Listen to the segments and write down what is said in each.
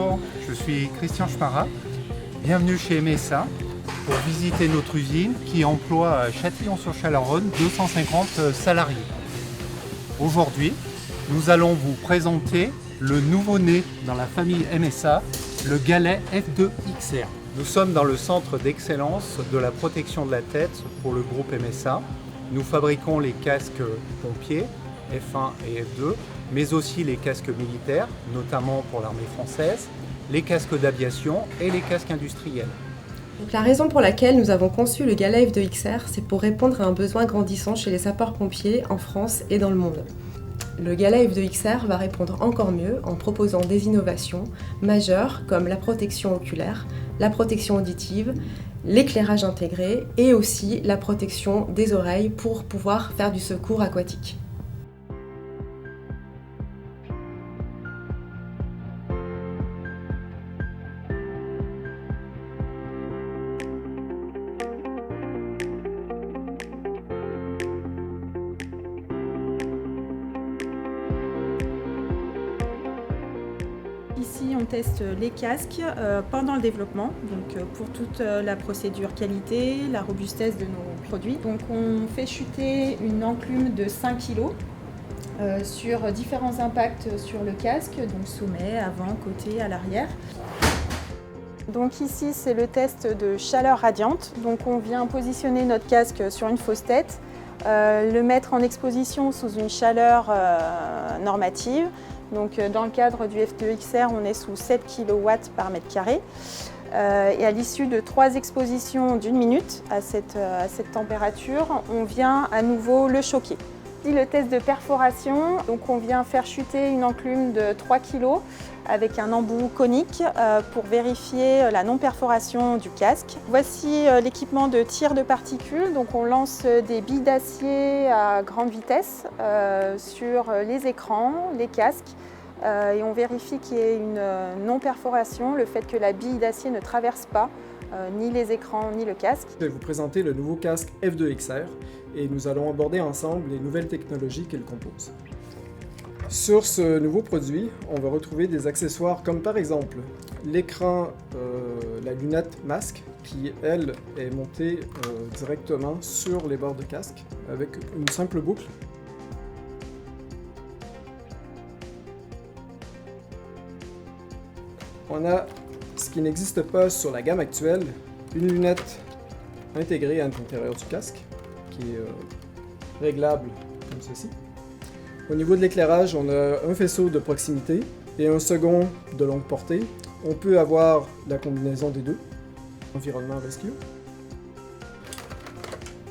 Bonjour, je suis Christian Schmara. Bienvenue chez MSA pour visiter notre usine qui emploie à Châtillon-sur-Chalaronne 250 salariés. Aujourd'hui, nous allons vous présenter le nouveau-né dans la famille MSA, le Galet F2 XR. Nous sommes dans le centre d'excellence de la protection de la tête pour le groupe MSA. Nous fabriquons les casques pompiers F1 et F2, mais aussi les casques militaires, notamment pour l'armée française, les casques d'aviation et les casques industriels. Donc, la raison pour laquelle nous avons conçu le Galet F2 XR, c'est pour répondre à un besoin grandissant chez les sapeurs-pompiers en France et dans le monde. Le Galet F2 XR va répondre encore mieux en proposant des innovations majeures comme la protection oculaire, la protection auditive, l'éclairage intégré et aussi la protection des oreilles pour pouvoir faire du secours aquatique. Ici, on teste les casques pendant le développement, donc pour toute la procédure qualité, la robustesse de nos produits. Donc on fait chuter une enclume de 5 kg sur différents impacts sur le casque, donc sommet, avant, côté, à l'arrière. Donc ici, c'est le test de chaleur radiante. Donc on vient positionner notre casque sur une fausse tête, le mettre en exposition sous une chaleur normative. Donc, dans le cadre du F2 XR, on est sous 7 kW par mètre carré. Et à l'issue de 3 expositions d'1 minute à cette température, on vient à nouveau le choquer. Le test de perforation, donc on vient faire chuter une enclume de 3 kg avec un embout conique pour vérifier la non-perforation du casque. Voici l'équipement de tir de particules. Donc on lance des billes d'acier à grande vitesse sur les écrans, les casques et on vérifie qu'il y ait une non-perforation, le fait que la bille d'acier ne traverse pas ni les écrans ni le casque. Je vais vous présenter le nouveau casque F2 XR et nous allons aborder ensemble les nouvelles technologies qu'il compose. Sur ce nouveau produit, on va retrouver des accessoires comme par exemple l'écran, la lunette masque qui elle est montée directement sur les bords de casque avec une simple boucle. On a ce qui n'existe pas sur la gamme actuelle, une lunette intégrée à l'intérieur du casque qui est réglable comme ceci. Au niveau de l'éclairage, on a un faisceau de proximité et un second de longue portée. On peut avoir la combinaison des deux, environnement rescue,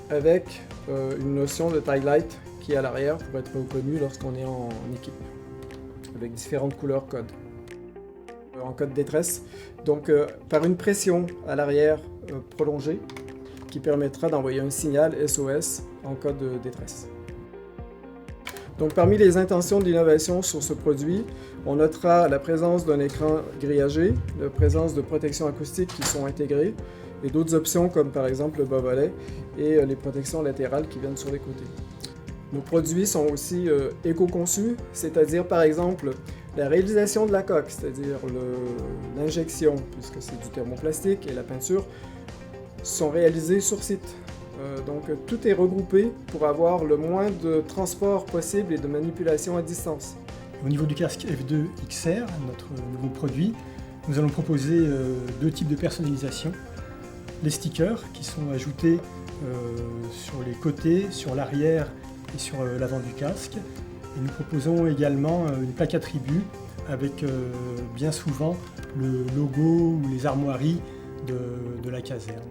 avec une notion de tail light qui est à l'arrière pour être reconnue lorsqu'on est en équipe, avec différentes couleurs code. En code détresse, donc par une pression à l'arrière prolongée qui permettra d'envoyer un signal SOS en cas de détresse. Donc parmi les intentions d'innovation sur ce produit, on notera la présence d'un écran grillagé, la présence de protections acoustiques qui sont intégrées et d'autres options comme par exemple le bas-volet et les protections latérales qui viennent sur les côtés. Nos produits sont aussi éco-conçus, c'est-à-dire par exemple la réalisation de la coque, c'est-à-dire l'injection, puisque c'est du thermoplastique, et la peinture, sont réalisés sur site. Donc tout est regroupé pour avoir le moins de transport possible et de manipulation à distance. Au niveau du casque F2 XR, notre nouveau produit, nous allons proposer deux types de personnalisation. Les stickers qui sont ajoutés sur les côtés, sur l'arrière et sur l'avant du casque. Et nous proposons également une plaque attribut avec bien souvent le logo ou les armoiries de la caserne.